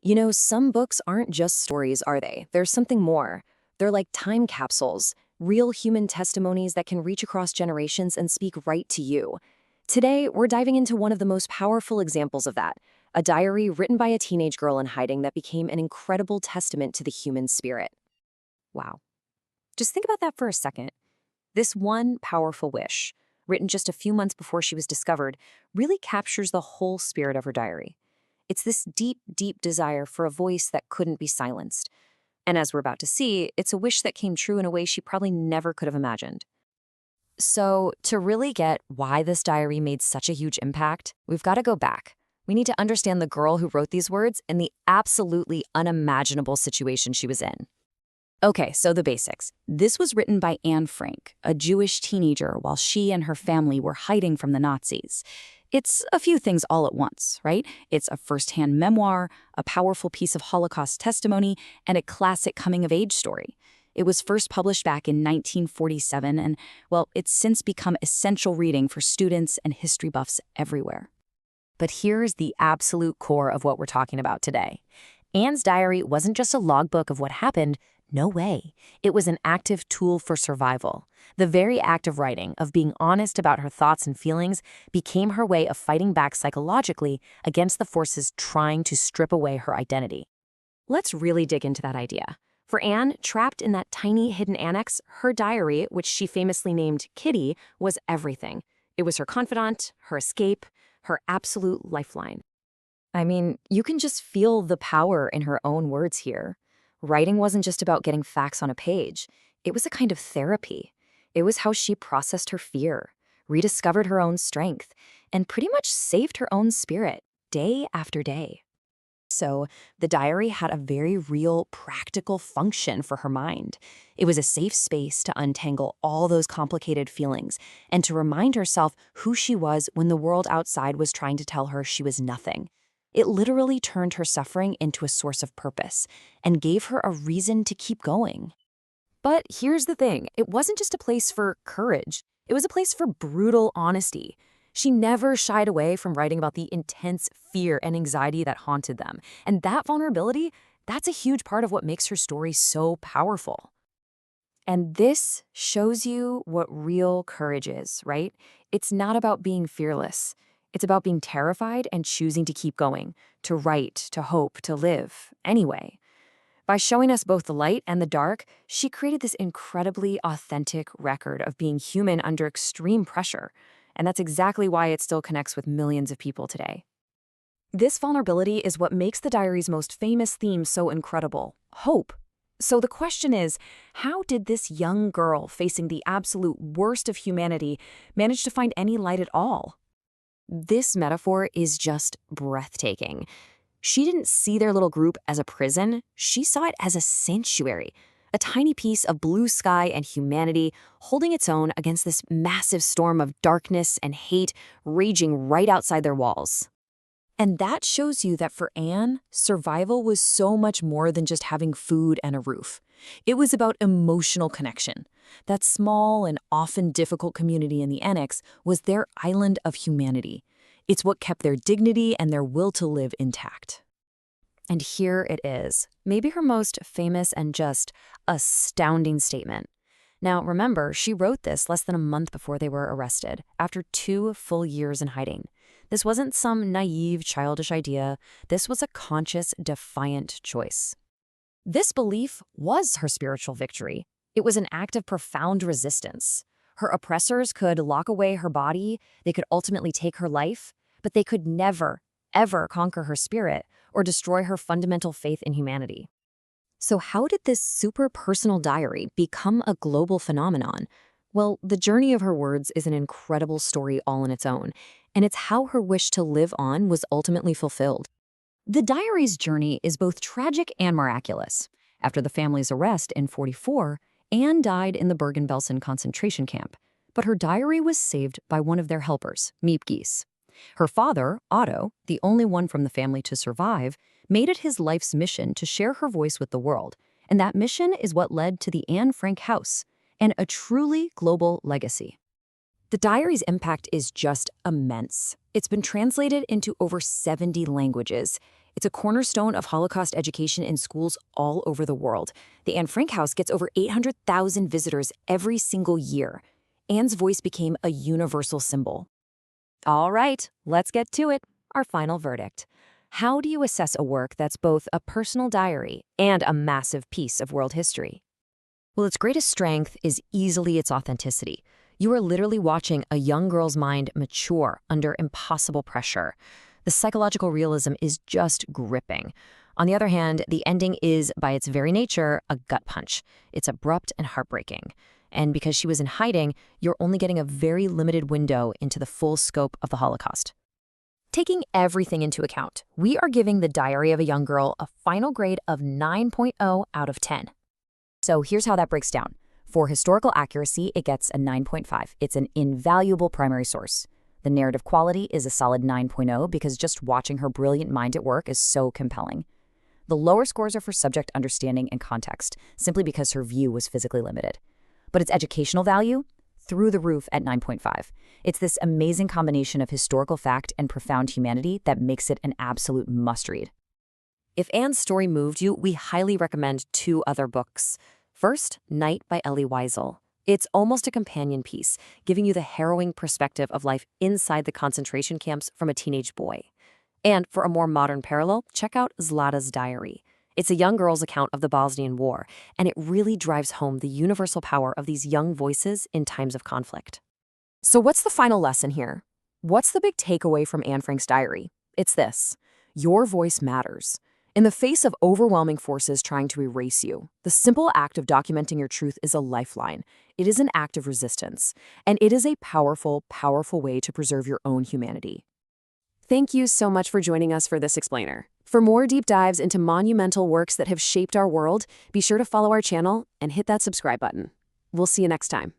You know, some books aren't just stories, are they? There's something more. They're like time capsules, real human testimonies that can reach across generations and speak right to you. Today, we're diving into one of the most powerful examples of that, a diary written by a teenage girl in hiding that became an incredible testament to the human spirit. Wow. Just think about that for a second. This one powerful wish, written just a few months before she was discovered, really captures the whole spirit of her diary. It's this deep, deep desire for a voice that couldn't be silenced. And as we're about to see, it's a wish that came true in a way she probably never could have imagined. So, to really get why this diary made such a huge impact, we've got to go back. We need to understand the girl who wrote these words and the absolutely unimaginable situation she was in. Okay, so the basics. This was written by Anne Frank, a Jewish teenager, while she and her family were hiding from the Nazis. It's a few things all at once, right? It's a first-hand memoir, a powerful piece of Holocaust testimony, and a classic coming-of-age story. It was first published back in 1947, and, well, it's since become essential reading for students and history buffs everywhere. But here's the absolute core of what we're talking about today. Anne's diary wasn't just a logbook of what happened. No way. It was an active tool for survival. The very act of writing, of being honest about her thoughts and feelings, became her way of fighting back psychologically against the forces trying to strip away her identity. Let's really dig into that idea. For Anne, trapped in that tiny hidden annex, her diary, which she famously named Kitty, was everything. It was her confidant, her escape, her absolute lifeline. I mean, you can just feel the power in her own words here. Writing wasn't just about getting facts on a page. It was a kind of therapy. It was how she processed her fear, rediscovered her own strength, and pretty much saved her own spirit day after day. So the diary had a very real, practical function for her mind. It was a safe space to untangle all those complicated feelings and to remind herself who she was when the world outside was trying to tell her she was nothing. It literally turned her suffering into a source of purpose and gave her a reason to keep going. But here's the thing, it wasn't just a place for courage. It was a place for brutal honesty. She never shied away from writing about the intense fear and anxiety that haunted them. And that vulnerability, that's a huge part of what makes her story so powerful. And this shows you what real courage is, right? It's not about being fearless. It's about being terrified and choosing to keep going, to write, to hope, to live, anyway. By showing us both the light and the dark, she created this incredibly authentic record of being human under extreme pressure. And that's exactly why it still connects with millions of people today. This vulnerability is what makes the diary's most famous theme so incredible: hope. So the question is, how did this young girl facing the absolute worst of humanity manage to find any light at all? This metaphor is just breathtaking. She didn't see their little group as a prison. She saw it as a sanctuary, a tiny piece of blue sky and humanity holding its own against this massive storm of darkness and hate raging right outside their walls. And that shows you that for Anne, survival was so much more than just having food and a roof. It was about emotional connection. That small and often difficult community in the annex was their island of humanity. It's what kept their dignity and their will to live intact. And here it is, maybe her most famous and just astounding statement. Now, remember, she wrote this less than a month before they were arrested, after 2 full years in hiding. This wasn't some naive, childish idea. This was a conscious, defiant choice. This belief was her spiritual victory. It was an act of profound resistance. Her oppressors could lock away her body, they could ultimately take her life, but they could never, ever conquer her spirit or destroy her fundamental faith in humanity. So how did this super personal diary become a global phenomenon? Well, the journey of her words is an incredible story all on its own, and it's how her wish to live on was ultimately fulfilled. The diary's journey is both tragic and miraculous. After the family's arrest in 1944, Anne died in the Bergen-Belsen concentration camp, but her diary was saved by one of their helpers, Miep Gies. Her father, Otto, the only one from the family to survive, made it his life's mission to share her voice with the world, and that mission is what led to the Anne Frank House, and a truly global legacy. The diary's impact is just immense. It's been translated into over 70 languages. It's a cornerstone of Holocaust education in schools all over the world. The Anne Frank House gets over 800,000 visitors every single year. Anne's voice became a universal symbol. All right, let's get to it. Our final verdict. How do you assess a work that's both a personal diary and a massive piece of world history? Well, its greatest strength is easily its authenticity. You are literally watching a young girl's mind mature under impossible pressure. The psychological realism is just gripping. On the other hand, the ending is, by its very nature, a gut punch. It's abrupt and heartbreaking. And because she was in hiding, you're only getting a very limited window into the full scope of the Holocaust. Taking everything into account, we are giving The Diary of a Young Girl a final grade of 9.0 out of 10. So here's how that breaks down. For historical accuracy, it gets a 9.5. It's an invaluable primary source. The narrative quality is a solid 9.0 because just watching her brilliant mind at work is so compelling. The lower scores are for subject understanding and context, simply because her view was physically limited. But its educational value? Through the roof at 9.5. It's this amazing combination of historical fact and profound humanity that makes it an absolute must-read. If Anne's story moved you, we highly recommend 2 other books. First, Night by Elie Wiesel. It's almost a companion piece, giving you the harrowing perspective of life inside the concentration camps from a teenage boy. And for a more modern parallel, check out Zlata's Diary. It's a young girl's account of the Bosnian War, and it really drives home the universal power of these young voices in times of conflict. So what's the final lesson here? What's the big takeaway from Anne Frank's diary? It's this: your voice matters. In the face of overwhelming forces trying to erase you, the simple act of documenting your truth is a lifeline. It is an act of resistance, and it is a powerful, powerful way to preserve your own humanity. Thank you so much for joining us for this explainer. For more deep dives into monumental works that have shaped our world, be sure to follow our channel and hit that subscribe button. We'll see you next time.